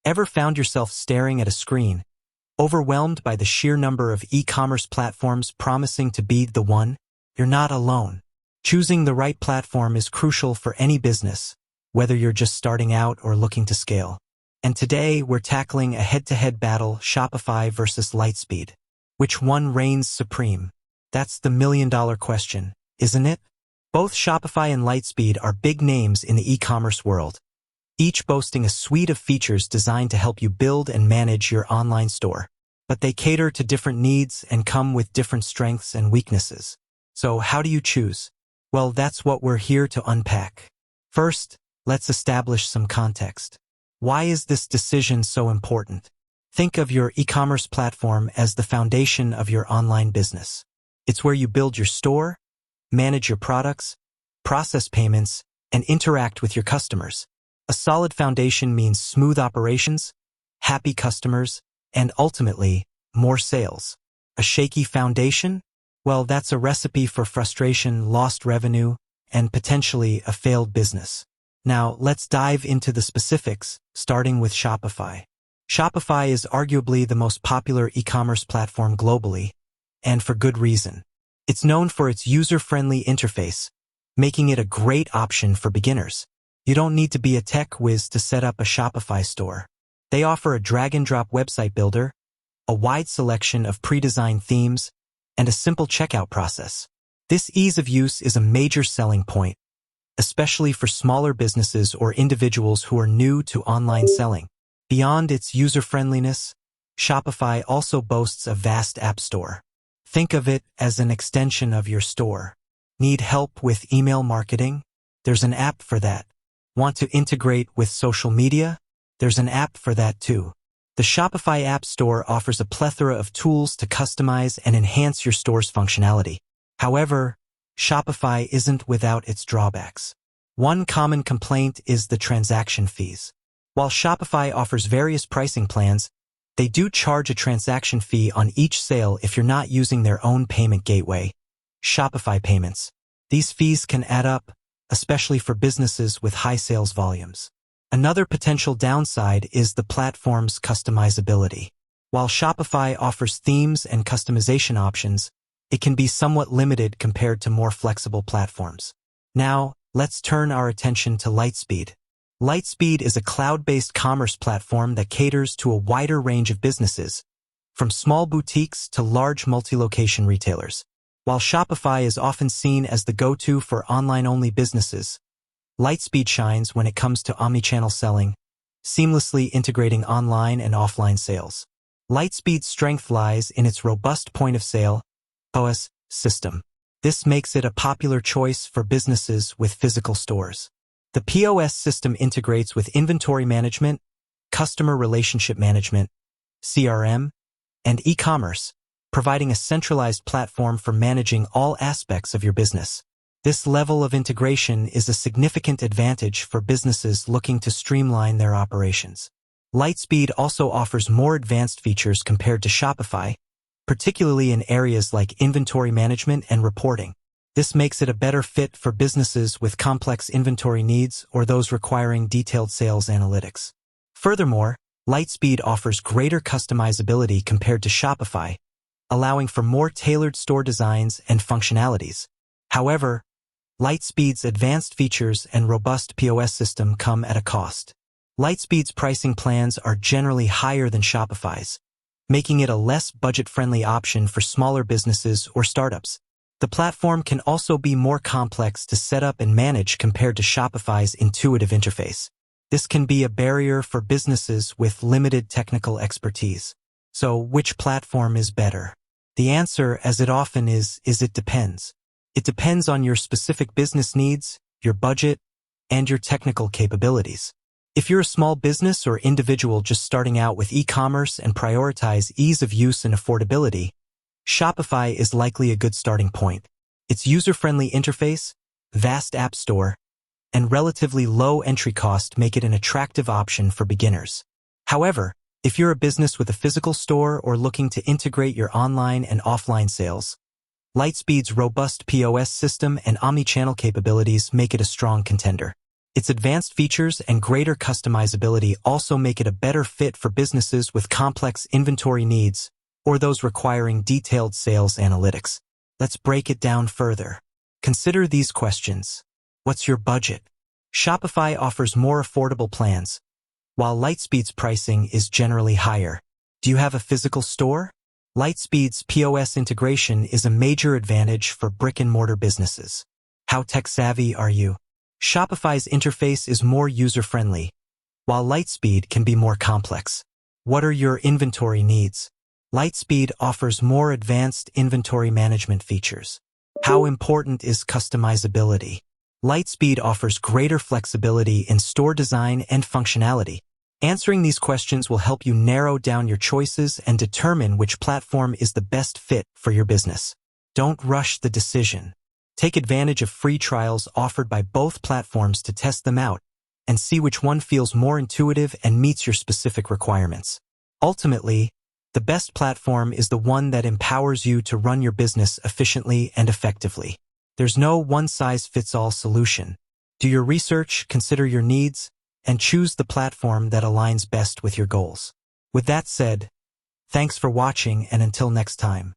Ever found yourself staring at a screen, overwhelmed by the sheer number of e-commerce platforms promising to be the one? You're not alone. Choosing the right platform is crucial for any business, whether you're just starting out or looking to scale. And today, we're tackling a head-to-head battle, Shopify versus Lightspeed. Which one reigns supreme? That's the million-dollar question, isn't it? Both Shopify and Lightspeed are big names in the e-commerce world, each boasting a suite of features designed to help you build and manage your online store. But they cater to different needs and come with different strengths and weaknesses. So how do you choose? Well, that's what we're here to unpack. First, let's establish some context. Why is this decision so important? Think of your e-commerce platform as the foundation of your online business. It's where you build your store, manage your products, process payments, and interact with your customers. A solid foundation means smooth operations, happy customers, and ultimately, more sales. A shaky foundation? Well, that's a recipe for frustration, lost revenue, and potentially a failed business. Now, let's dive into the specifics, starting with Shopify. Shopify is arguably the most popular e-commerce platform globally, and for good reason. It's known for its user-friendly interface, making it a great option for beginners. You don't need to be a tech whiz to set up a Shopify store. They offer a drag-and-drop website builder, a wide selection of pre-designed themes, and a simple checkout process. This ease of use is a major selling point, especially for smaller businesses or individuals who are new to online selling. Beyond its user-friendliness, Shopify also boasts a vast app store. Think of it as an extension of your store. Need help with email marketing? There's an app for that. Want to integrate with social media? There's an app for that too. The Shopify App Store offers a plethora of tools to customize and enhance your store's functionality. However, Shopify isn't without its drawbacks. One common complaint is the transaction fees. While Shopify offers various pricing plans, they do charge a transaction fee on each sale if you're not using their own payment gateway, Shopify Payments. These fees can add up, especially for businesses with high sales volumes. Another potential downside is the platform's customizability. While Shopify offers themes and customization options, it can be somewhat limited compared to more flexible platforms. Now, let's turn our attention to Lightspeed. Lightspeed is a cloud-based commerce platform that caters to a wider range of businesses, from small boutiques to large multi-location retailers. While Shopify is often seen as the go-to for online-only businesses, Lightspeed shines when it comes to omnichannel selling, seamlessly integrating online and offline sales. Lightspeed's strength lies in its robust point-of-sale (POS) system. This makes it a popular choice for businesses with physical stores. The POS system integrates with inventory management, customer relationship management, CRM, and e-commerce, providing a centralized platform for managing all aspects of your business. This level of integration is a significant advantage for businesses looking to streamline their operations. Lightspeed also offers more advanced features compared to Shopify, particularly in areas like inventory management and reporting. This makes it a better fit for businesses with complex inventory needs or those requiring detailed sales analytics. Furthermore, Lightspeed offers greater customizability compared to Shopify, allowing for more tailored store designs and functionalities. However, Lightspeed's advanced features and robust POS system come at a cost. Lightspeed's pricing plans are generally higher than Shopify's, making it a less budget-friendly option for smaller businesses or startups. The platform can also be more complex to set up and manage compared to Shopify's intuitive interface. This can be a barrier for businesses with limited technical expertise. So, which platform is better? The answer, as it often is it depends. It depends on your specific business needs, your budget, and your technical capabilities. If you're a small business or individual just starting out with e-commerce and prioritize ease of use and affordability, Shopify is likely a good starting point. Its user-friendly interface, vast app store, and relatively low entry cost make it an attractive option for beginners. However, if you're a business with a physical store or looking to integrate your online and offline sales, Lightspeed's robust POS system and omnichannel capabilities make it a strong contender. Its advanced features and greater customizability also make it a better fit for businesses with complex inventory needs or those requiring detailed sales analytics. Let's break it down further. Consider these questions. What's your budget? Shopify offers more affordable plans, while Lightspeed's pricing is generally higher. Do you have a physical store? Lightspeed's POS integration is a major advantage for brick-and-mortar businesses. How tech-savvy are you? Shopify's interface is more user-friendly, while Lightspeed can be more complex. What are your inventory needs? Lightspeed offers more advanced inventory management features. How important is customizability? Lightspeed offers greater flexibility in store design and functionality. Answering these questions will help you narrow down your choices and determine which platform is the best fit for your business. Don't rush the decision. Take advantage of free trials offered by both platforms to test them out and see which one feels more intuitive and meets your specific requirements. Ultimately, the best platform is the one that empowers you to run your business efficiently and effectively. There's no one-size-fits-all solution. Do your research, consider your needs, and choose the platform that aligns best with your goals. With that said, thanks for watching, and until next time.